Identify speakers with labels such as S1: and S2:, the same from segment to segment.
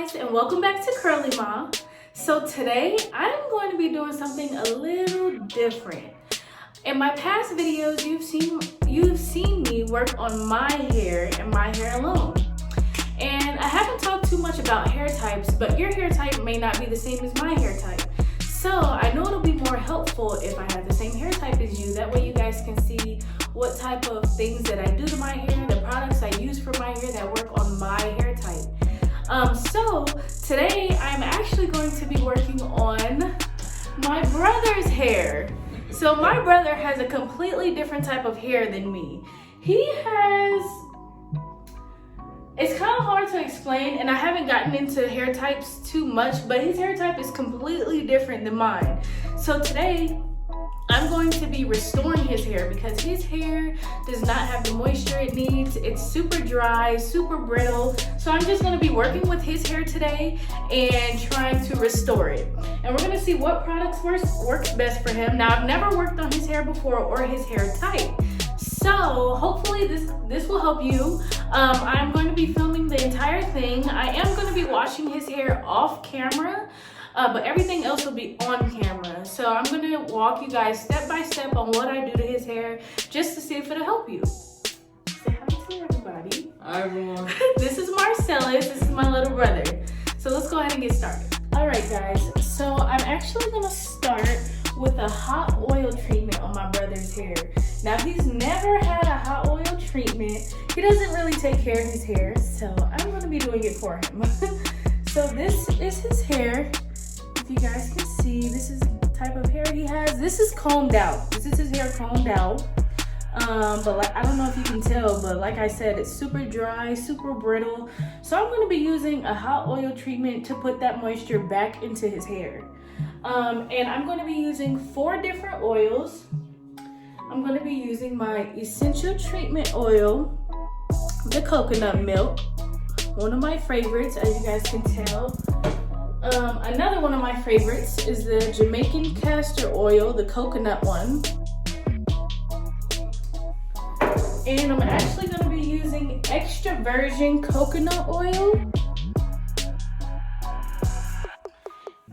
S1: guys, and welcome back to Curly Ma. So today I'm going to be doing something a little different. In my past videos, you've seen me work on my hair and my hair alone. And I haven't talked too much about hair types, but your hair type may not be the same as my hair type. So I know it'll be more helpful if I have the same hair type as you. That way you guys can see what type of things that I do to my hair, the products I use for my hair that work on my hair type. So today I'm actually going to be working on my brother's hair. So my brother has a completely different type of hair than me. It's kind of hard to explain, and I haven't gotten into hair types too much, but his hair type is completely different than mine. So today I'm going to be restoring his hair because his hair does not have the moisture it needs. It's super dry, super brittle. So I'm just gonna be working with his hair today and trying to restore it. And we're gonna see what products works best for him. Now, I've never worked on his hair before or his hair type. So hopefully this will help you. I'm going to be filming the entire thing. I am going to be washing his hair off camera, but everything else will be on camera. So I'm going to walk you guys step by step on what I do to his hair just to see if it'll help you. Say hi to everybody.
S2: Hi everyone.
S1: This is Marcellus. This is my little brother. So let's go ahead and get started. All right, guys. So I'm actually going to start with a hot oil treatment on my brother's hair. Now, he's never had a hot oil treatment. He doesn't really take care of his hair, so I'm going to be doing it for him. So this is his hair. If you guys can see, this is the type of hair he has. This is combed out. This is his hair combed out. But like, I don't know if you can tell, but like I said, it's super dry, super brittle. So I'm going to be using a hot oil treatment to put that moisture back into his hair. And I'm going to be using 4 different oils. I'm going to be using my essential treatment oil, the coconut milk, one of my favorites, as you guys can tell. Another one of my favorites is the Jamaican castor oil, the coconut one. And I'm actually going to be using extra virgin coconut oil.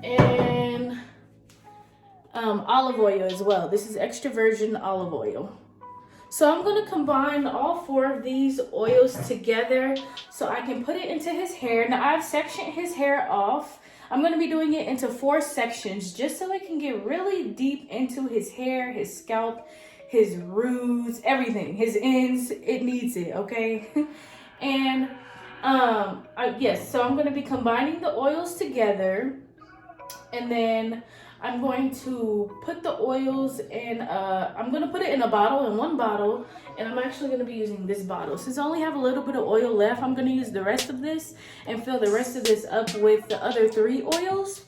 S1: And olive oil as well. This is extra virgin olive oil. So I'm going to combine all 4 of these oils together so I can put it into his hair. Now, I've sectioned his hair off. I'm going to be doing it into 4 sections just so it can get really deep into his hair, his scalp, his roots, everything, his ends. It needs it, okay? And yes, so I'm going to be combining the oils together, and then I'm going to put the oils in, I'm going to put it in one bottle, and I'm actually going to be using this bottle. Since I only have a little bit of oil left, I'm going to use the rest of this and fill the rest of this up with the other 3 oils.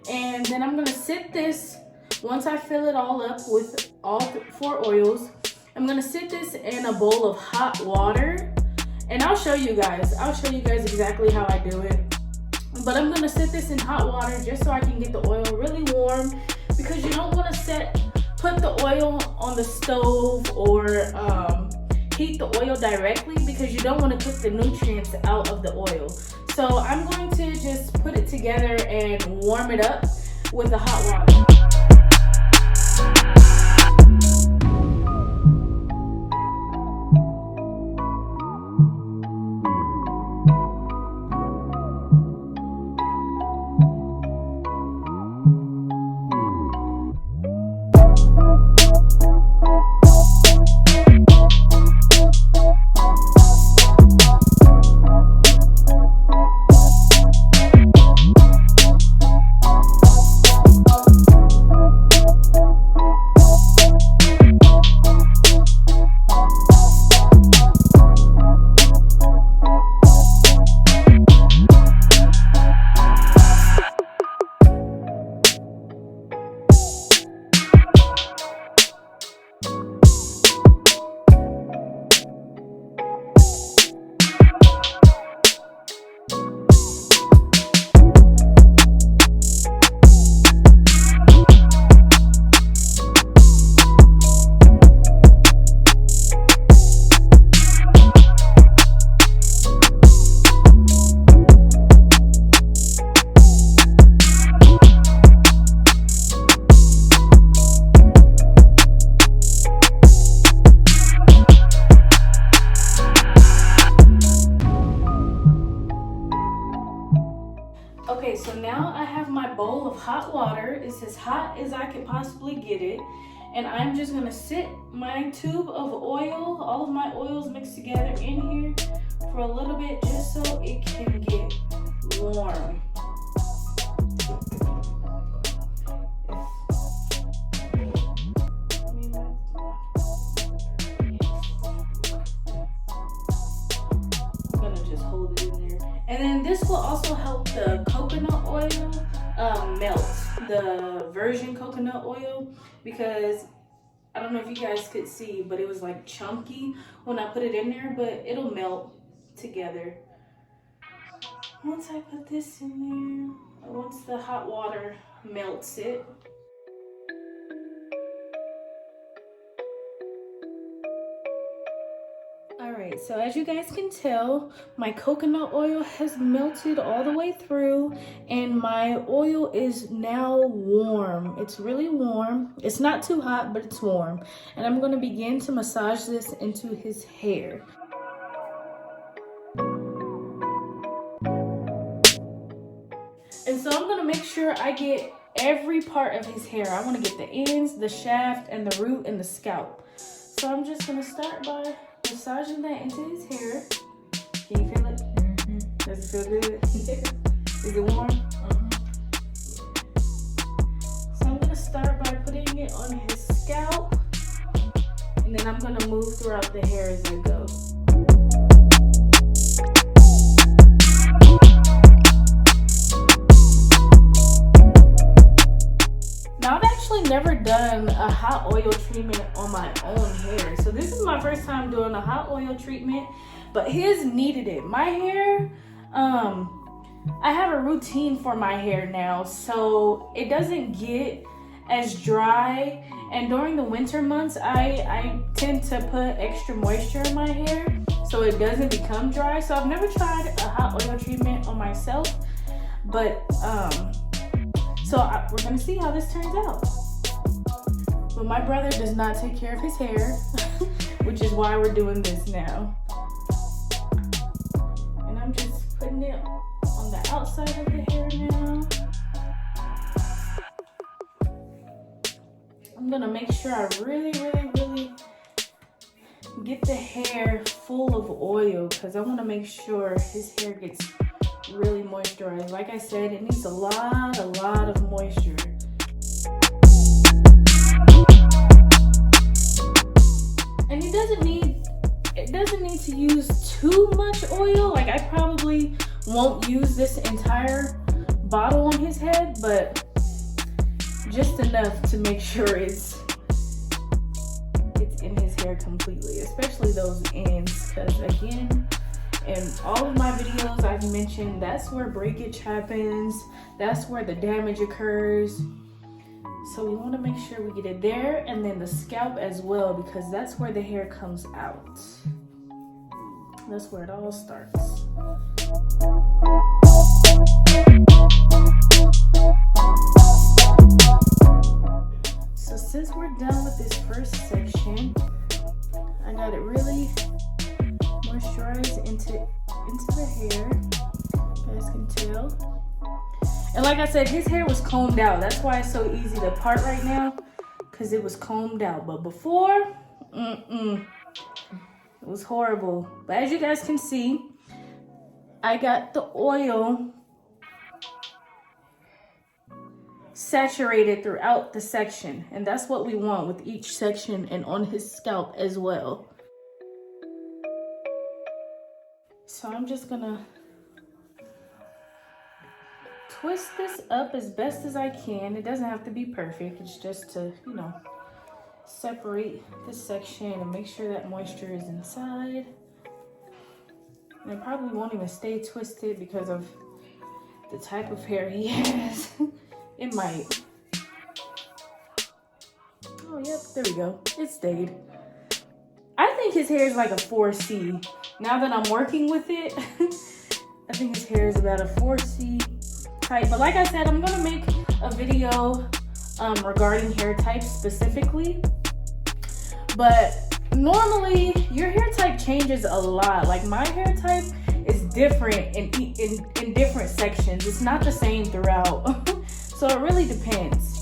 S1: And then I'm going to sit this, once I fill it all up with all 4 oils, I'm going to sit this in a bowl of hot water. And I'll show you guys exactly how I do it. But I'm going to set this in hot water just so I can get the oil really warm, because you don't want to put the oil on the stove or heat the oil directly, because you don't want to cook the nutrients out of the oil. So I'm going to just put it together and warm it up with the hot water. Okay, so now I have my bowl of hot water. It's as hot as I can possibly get it. And I'm just gonna sit my tube of oil, all of my oils mixed together in here for a little bit just so it can get warm. And then this will also help the coconut oil melt, the virgin coconut oil, because I don't know if you guys could see, but it was like chunky when I put it in there, but it'll melt together. Once I put this in there, once the hot water melts it. Alright, so as you guys can tell, my coconut oil has melted all the way through and my oil is now warm. It's really warm. It's not too hot, but it's warm. And I'm going to begin to massage this into his hair. And so I'm going to make sure I get every part of his hair. I want to get the ends, the shaft, and the root, and the scalp. So I'm just going to start by massaging that into his hair. Can you feel it? Mm-hmm. Does it feel good? Is it warm? Mm-hmm. So I'm going to start by putting it on his scalp. And then I'm going to move throughout the hair as I go. Now I've actually never done a hot oil treatment on my own hair. So this is my first time doing a hot oil treatment, but his needed it. My hair, I have a routine for my hair now, so it doesn't get as dry. And during the winter months, I tend to put extra moisture in my hair so it doesn't become dry. So I've never tried a hot oil treatment on myself, but we're gonna see how this turns out. But my brother does not take care of his hair, which is why we're doing this now. And I'm just putting it on the outside of the hair now. I'm gonna make sure I really get the hair full of oil because I wanna make sure his hair gets really moisturized. Like I said, it needs a lot of moisture. And it doesn't need to use too much oil. Like I probably won't use this entire bottle on his head, but just enough to make sure it's in his hair completely, especially those ends, because again, in all of my videos I've mentioned that's where breakage happens, that's where the damage occurs. So we want to make sure we get it there, and then the scalp as well, because that's where the hair comes out. That's where it all starts. So since we're done with this first section, I got it really moisturized into the hair. You guys can tell. And like I said, his hair was combed out. That's why it's so easy to part right now, because it was combed out. But before, it was horrible. But as you guys can see, I got the oil saturated throughout the section. And that's what we want with each section and on his scalp as well. So I'm just gonna twist this up as best as I can. It doesn't have to be perfect. It's just to, separate this section and make sure that moisture is inside. And it probably won't even stay twisted because of the type of hair he has. It might. Oh, yep, there we go. It stayed. I think his hair is like a 4C. Now that I'm working with it, I think his hair is about a 4C type. But like I said, I'm gonna make a video regarding hair types specifically. But normally your hair type changes a lot. Like my hair type is different in different sections. It's not the same throughout. So it really depends.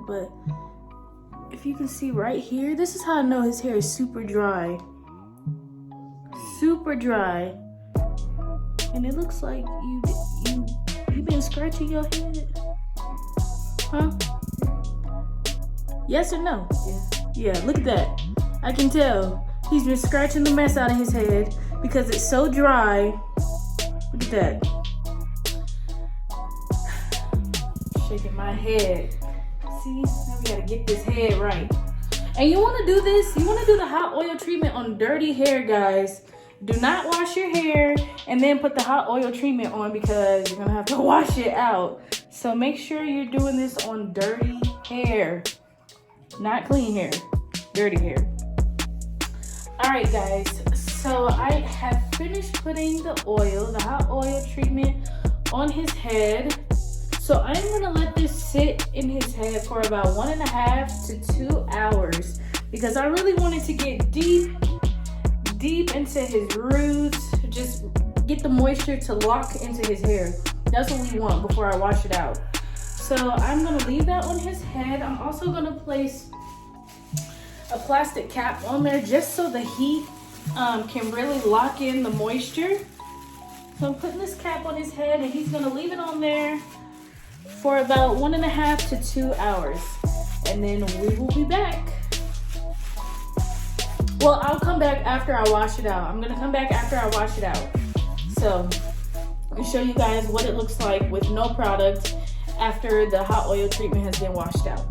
S1: But if you can see right here, this is how I know his hair is super dry. Super dry. And it looks like you been scratching your head? Huh? Yes or no? Yeah, look at that. I can tell. He's been scratching the mess out of his head because it's so dry. Look at that. Shaking my head. See, now we gotta get this head right. And you wanna do this, you wanna do the hot oil treatment on dirty hair, guys. Do not wash your hair and then put the hot oil treatment on because you're gonna have to wash it out. So make sure you're doing this on dirty hair. Not clean hair, dirty hair. All right, guys, so I have finished putting the hot oil treatment on his head. So I'm gonna let this sit in his head for about 1.5 to 2 hours because I really wanted to get deep into his roots, just get the moisture to lock into his hair. That's what we want before I wash it out. So I'm gonna leave that on his head. I'm also gonna place a plastic cap on there just so the heat can really lock in the moisture. So I'm putting this cap on his head and he's gonna leave it on there for about 1.5 to 2 hours, and then we will be back. Well, I'll come back after I wash it out. I'm gonna come back after I wash it out. So I'll show you guys what it looks like with no product after the hot oil treatment has been washed out.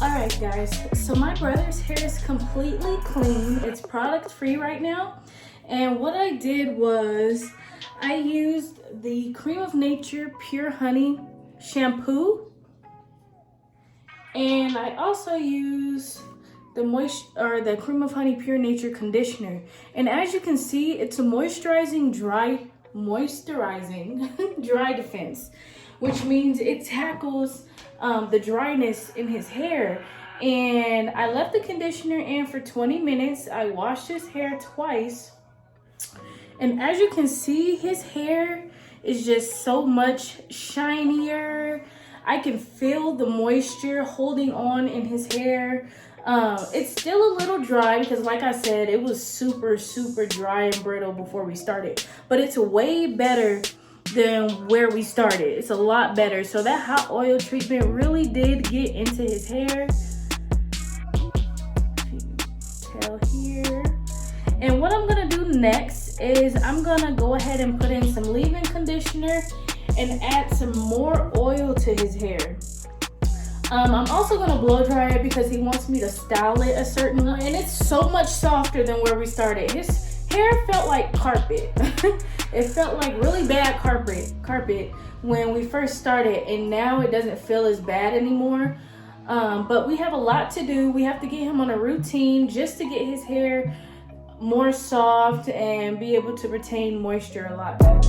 S1: All right, guys, so my brother's hair is completely clean. It's product free right now. And what I did was I used the Cream of Nature Pure Honey shampoo, and I also used the Cream of Honey Pure Nature conditioner. And as you can see, it's a moisturizing dry defense, which means it tackles the dryness in his hair. And I left the conditioner in for 20 minutes. I washed his hair twice. And as you can see, his hair is just so much shinier. I can feel the moisture holding on in his hair. It's still a little dry because, like I said, it was super dry and brittle before we started. But it's way better than where we started. It's a lot better. So that hot oil treatment really did get into his hair. Tell here. And what I'm gonna do next is I'm gonna go ahead and put in some leave-in conditioner and add some more oil to his hair. I'm also gonna blow dry it because he wants me to style it a certain way, and it's so much softer than where we started. His hair felt like carpet. It felt like really bad carpet when we first started, and now it doesn't feel as bad anymore. But we have a lot to do. We have to get him on a routine just to get his hair more soft and be able to retain moisture a lot better.